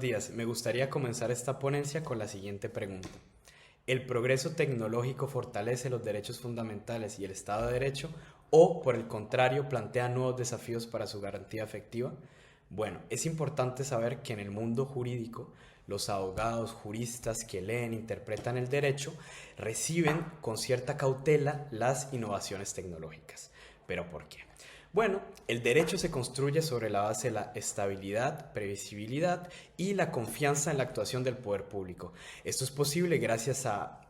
días. Me gustaría comenzar esta ponencia con la siguiente pregunta. ¿El progreso tecnológico fortalece los derechos fundamentales y el Estado de Derecho o, por el contrario, plantea nuevos desafíos para su garantía efectiva? Bueno, es importante saber que en el mundo jurídico, los abogados, juristas que leen e interpretan el derecho reciben con cierta cautela las innovaciones tecnológicas. ¿Pero por qué? Bueno, el derecho se construye sobre la base de la estabilidad, previsibilidad y la confianza en la actuación del poder público. Esto es posible gracias a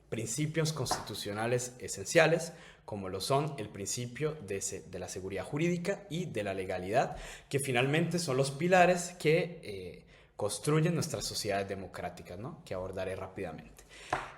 principios constitucionales esenciales, como lo son el principio de la seguridad jurídica y de la legalidad, que finalmente son los pilares que construyen nuestras sociedades democráticas, ¿no? Que abordaré rápidamente.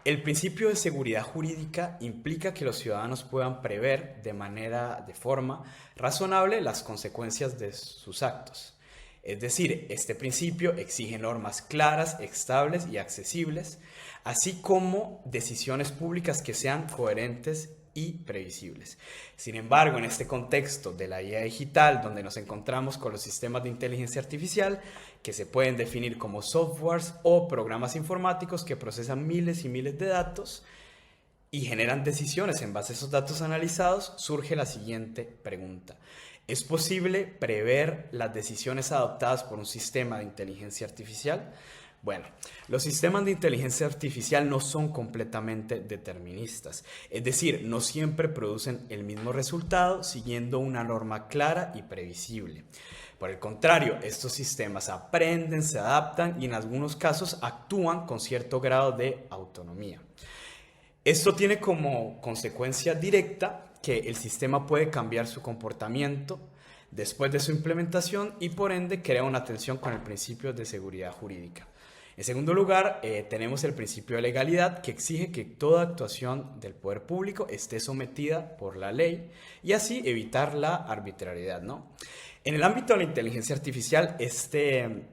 El principio de seguridad jurídica implica que los ciudadanos puedan prever de forma razonable las consecuencias de sus actos. Es decir, este principio exige normas claras, estables y accesibles, así como decisiones públicas que sean coherentes y previsibles. Sin embargo, en este contexto de la IA digital, donde nos encontramos con los sistemas de inteligencia artificial, que se pueden definir como softwares o programas informáticos que procesan miles y miles de datos y generan decisiones en base a esos datos analizados, surge la siguiente pregunta. ¿Es posible prever las decisiones adoptadas por un sistema de inteligencia artificial? Bueno, los sistemas de inteligencia artificial no son completamente deterministas, es decir, no siempre producen el mismo resultado siguiendo una norma clara y previsible. Por el contrario, estos sistemas aprenden, se adaptan y en algunos casos actúan con cierto grado de autonomía. Esto tiene como consecuencia directa que el sistema puede cambiar su comportamiento después de su implementación y por ende crea una tensión con el principio de seguridad jurídica. En segundo lugar, tenemos el principio de legalidad que exige que toda actuación del poder público esté sometida por la ley y así evitar la arbitrariedad, ¿no? En el ámbito de la inteligencia artificial, este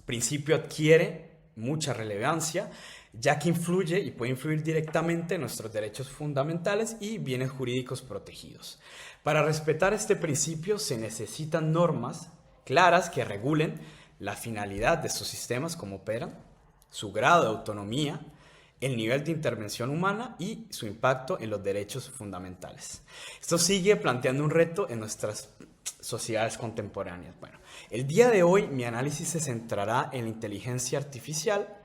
principio adquiere mucha relevancia, ya que influye y puede influir directamente en nuestros derechos fundamentales y bienes jurídicos protegidos. Para respetar este principio se necesitan normas claras que regulen la finalidad de estos sistemas, cómo operan, su grado de autonomía, el nivel de intervención humana y su impacto en los derechos fundamentales. Esto sigue planteando un reto en nuestras sociedades contemporáneas. Bueno, el día de hoy mi análisis se centrará en la inteligencia artificial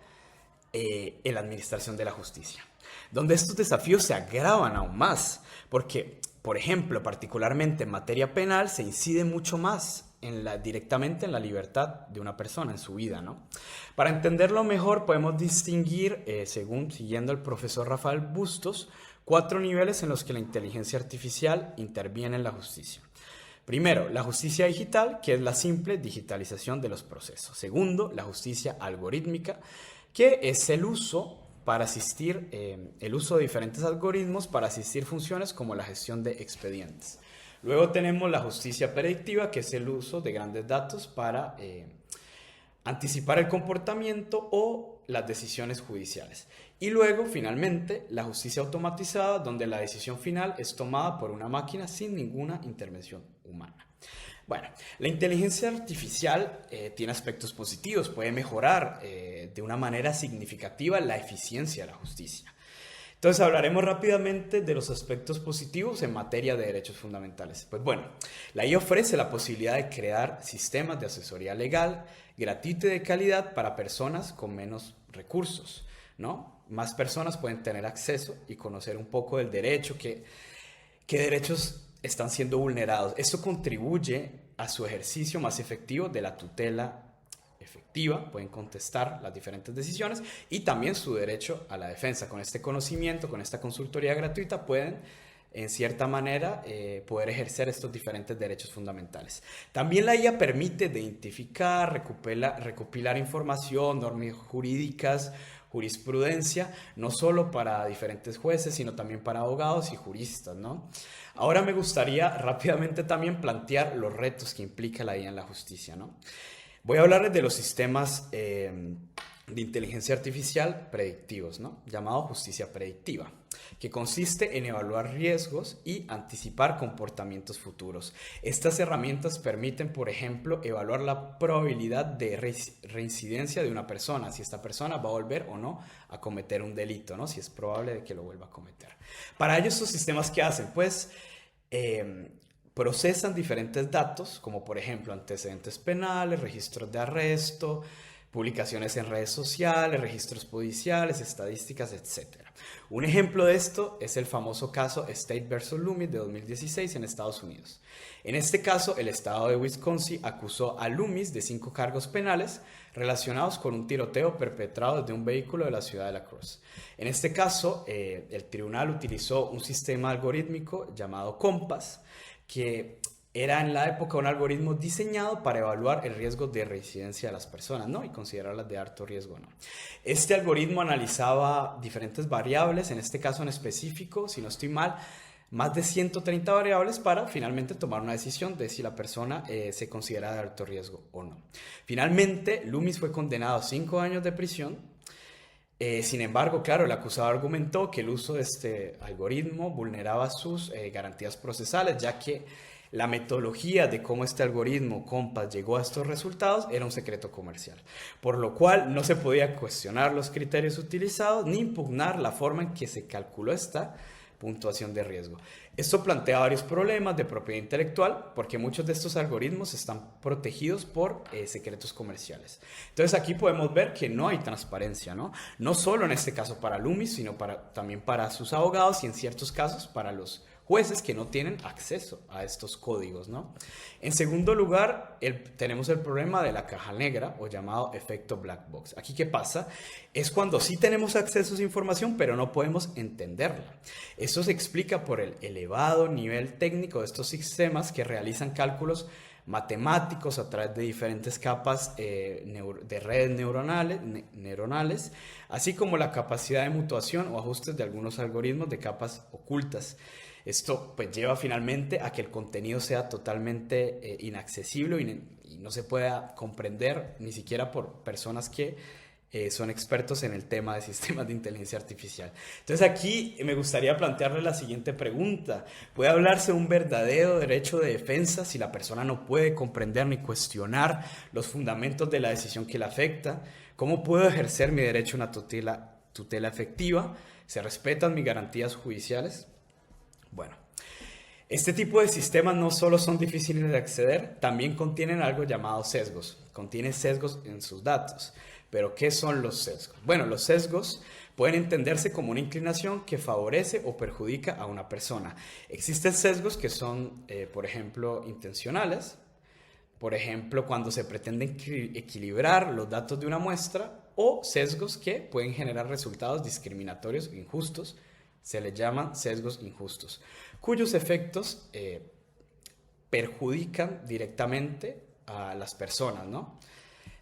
en la administración de la justicia, donde estos desafíos se agravan aún más, porque, por ejemplo, particularmente en materia penal se incide mucho más directamente en la libertad de una persona, en su vida, ¿no? Para entenderlo mejor podemos distinguir, siguiendo el profesor Rafael Bustos, 4 niveles en los que la inteligencia artificial interviene en la justicia. Primero, la justicia digital, que es la simple digitalización de los procesos. Segundo, la justicia algorítmica, que es el uso de diferentes algoritmos para asistir funciones como la gestión de expedientes. Luego tenemos la justicia predictiva, que es el uso de grandes datos para anticipar el comportamiento o las decisiones judiciales. Y luego, finalmente, la justicia automatizada, donde la decisión final es tomada por una máquina sin ninguna intervención humana. Bueno, la inteligencia artificial tiene aspectos positivos, puede mejorar de una manera significativa la eficiencia de la justicia. Entonces hablaremos rápidamente de los aspectos positivos en materia de derechos fundamentales. Pues bueno, la IA ofrece la posibilidad de crear sistemas de asesoría legal gratuita y de calidad para personas con menos recursos, ¿no? Más personas pueden tener acceso y conocer un poco del derecho, qué derechos están siendo vulnerados. Esto contribuye a su ejercicio más efectivo de la tutela efectiva, pueden contestar las diferentes decisiones y también su derecho a la defensa. Con este conocimiento, con esta consultoría gratuita, pueden en cierta manera poder ejercer estos diferentes derechos fundamentales. También la IA permite identificar, recopilar información, normas jurídicas, jurisprudencia, no solo para diferentes jueces, sino también para abogados y juristas, ¿no? Ahora me gustaría rápidamente también plantear los retos que implica la IA en la justicia, ¿no? Voy a hablarles de los sistemas de inteligencia artificial predictivos, ¿no? Llamado justicia predictiva. que consiste en evaluar riesgos y anticipar comportamientos futuros. Estas herramientas permiten, por ejemplo, evaluar la probabilidad de reincidencia de una persona, si esta persona va a volver o no a cometer un delito, ¿no? Si es probable de que lo vuelva a cometer. Para ello, estos sistemas, ¿qué hacen? Pues procesan diferentes datos, como por ejemplo antecedentes penales, registros de arresto, publicaciones en redes sociales, registros judiciales, estadísticas, etc. Un ejemplo de esto es el famoso caso State versus Loomis de 2016 en Estados Unidos. En este caso, el estado de Wisconsin acusó a Loomis de 5 cargos penales relacionados con un tiroteo perpetrado desde un vehículo de la ciudad de La Cruz. En este caso, el tribunal utilizó un sistema algorítmico llamado Compass, que era en la época un algoritmo diseñado para evaluar el riesgo de reincidencia de las personas, ¿no? Y considerarlas de alto riesgo, ¿no? Este algoritmo analizaba diferentes variables, en este caso en específico, si no estoy mal, más de 130 variables para finalmente tomar una decisión de si la persona se considera de alto riesgo o no. Finalmente, Loomis fue condenado a 5 años de prisión. Sin embargo, claro, el acusado argumentó que el uso de este algoritmo vulneraba sus garantías procesales, ya que la metodología de cómo este algoritmo Compass llegó a estos resultados era un secreto comercial, por lo cual no se podía cuestionar los criterios utilizados ni impugnar la forma en que se calculó esta puntuación de riesgo. Esto plantea varios problemas de propiedad intelectual porque muchos de estos algoritmos están protegidos por secretos comerciales. Entonces aquí podemos ver que no hay transparencia, ¿no? No solo en este caso para Loomis, sino también para sus abogados y en ciertos casos para los jueces que no tienen acceso a estos códigos, ¿no? En segundo lugar, tenemos el problema de la caja negra o llamado efecto black box. Aquí, ¿qué pasa? Es cuando sí tenemos acceso a esa información, pero no podemos entenderla. Esto se explica por el elevado nivel técnico de estos sistemas que realizan cálculos matemáticos a través de diferentes capas de redes neuronales, así como la capacidad de mutuación o ajustes de algunos algoritmos de capas ocultas. Esto pues lleva finalmente a que el contenido sea totalmente inaccesible y no se pueda comprender ni siquiera por personas que son expertos en el tema de sistemas de inteligencia artificial. Entonces aquí me gustaría plantearle la siguiente pregunta. ¿Puede hablarse de un verdadero derecho de defensa si la persona no puede comprender ni cuestionar los fundamentos de la decisión que la afecta? ¿Cómo puedo ejercer mi derecho a una tutela efectiva? ¿Se respetan mis garantías judiciales? Bueno, este tipo de sistemas no solo son difíciles de acceder, también contienen algo llamado sesgos. Contienen sesgos en sus datos. Pero, ¿qué son los sesgos? Bueno, los sesgos pueden entenderse como una inclinación que favorece o perjudica a una persona. Existen sesgos que son, por ejemplo, intencionales. Por ejemplo, cuando se pretende equilibrar los datos de una muestra, o sesgos que pueden generar resultados discriminatorios e injustos. Se les llaman sesgos injustos, cuyos efectos perjudican directamente a las personas, ¿no?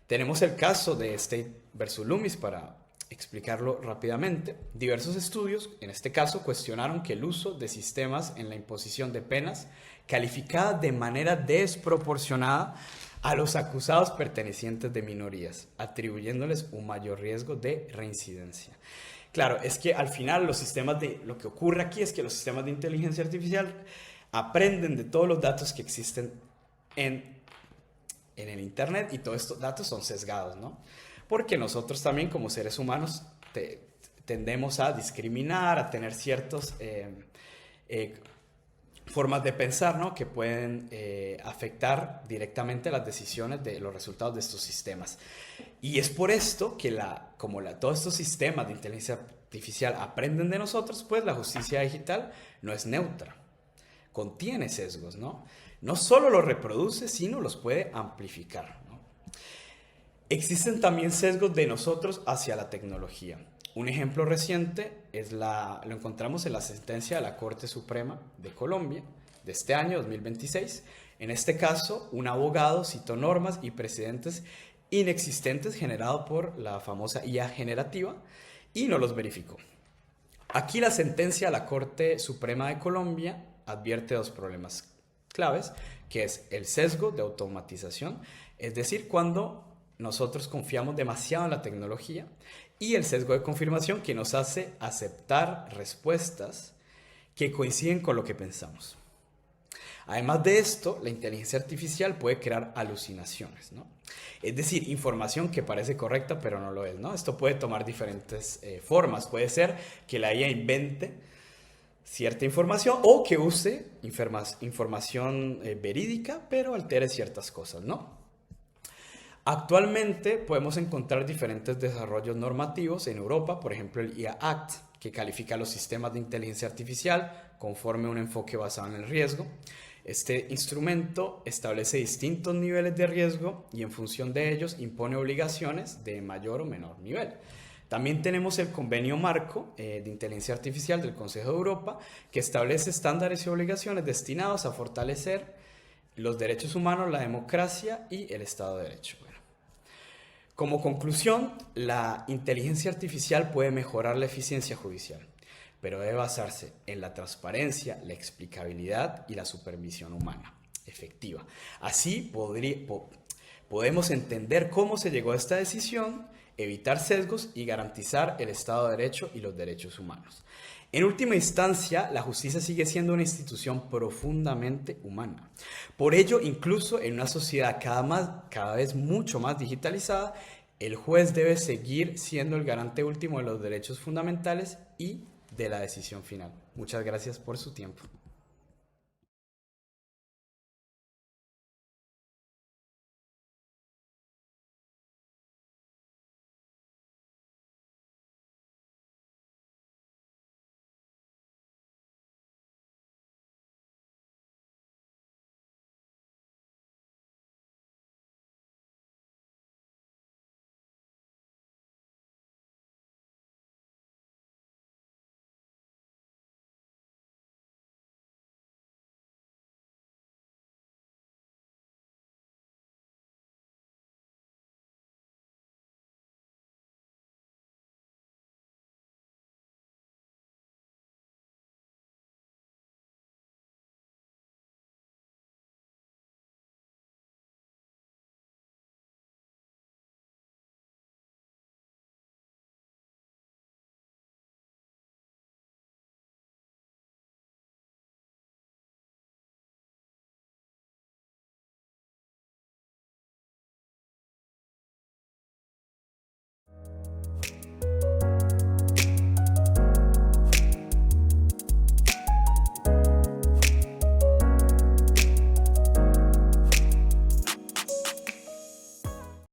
Tenemos el caso de State versus Loomis para explicarlo rápidamente. Diversos estudios, en este caso, cuestionaron que el uso de sistemas en la imposición de penas calificadas de manera desproporcionada a los acusados pertenecientes de minorías, atribuyéndoles un mayor riesgo de reincidencia. Claro, es que al final lo que ocurre aquí es que los sistemas de inteligencia artificial aprenden de todos los datos que existen en el Internet y todos estos datos son sesgados, ¿no? Porque nosotros también como seres humanos tendemos a discriminar, a tener ciertas formas de pensar, ¿no? Que pueden afectar directamente las decisiones de los resultados de estos sistemas. Y es por esto que todos estos sistemas de inteligencia artificial aprenden de nosotros, pues la justicia digital no es neutra, contiene sesgos, ¿no? No solo los reproduce, sino los puede amplificar, ¿no? Existen también sesgos de nosotros hacia la tecnología. Un ejemplo reciente lo encontramos en la sentencia de la Corte Suprema de Colombia de este año 2026. En este caso, un abogado citó normas y precedentes inexistentes generados por la famosa IA generativa y no los verificó. Aquí la sentencia de la Corte Suprema de Colombia advierte dos problemas claves, que es el sesgo de automatización, es decir, cuando nosotros confiamos demasiado en la tecnología, Y el sesgo de confirmación, que nos hace aceptar respuestas que coinciden con lo que pensamos. Además de esto, la inteligencia artificial puede crear alucinaciones, ¿no? Es decir, información que parece correcta pero no lo es, ¿no? Esto puede tomar diferentes formas. Puede ser que la IA invente cierta información o que use información verídica pero altere ciertas cosas, ¿no? Actualmente podemos encontrar diferentes desarrollos normativos en Europa, por ejemplo el IA Act, que califica los sistemas de inteligencia artificial conforme a un enfoque basado en el riesgo. Este instrumento establece distintos niveles de riesgo y en función de ellos impone obligaciones de mayor o menor nivel. También tenemos el Convenio Marco de Inteligencia Artificial del Consejo de Europa, que establece estándares y obligaciones destinados a fortalecer los derechos humanos, la democracia y el Estado de Derecho. Bueno, como conclusión, la inteligencia artificial puede mejorar la eficiencia judicial, pero debe basarse en la transparencia, la explicabilidad y la supervisión humana efectiva. Así podemos entender cómo se llegó a esta decisión, evitar sesgos y garantizar el Estado de Derecho y los derechos humanos. En última instancia, la justicia sigue siendo una institución profundamente humana. Por ello, incluso en una sociedad cada vez mucho más digitalizada, el juez debe seguir siendo el garante último de los derechos fundamentales y de la decisión final. Muchas gracias por su tiempo.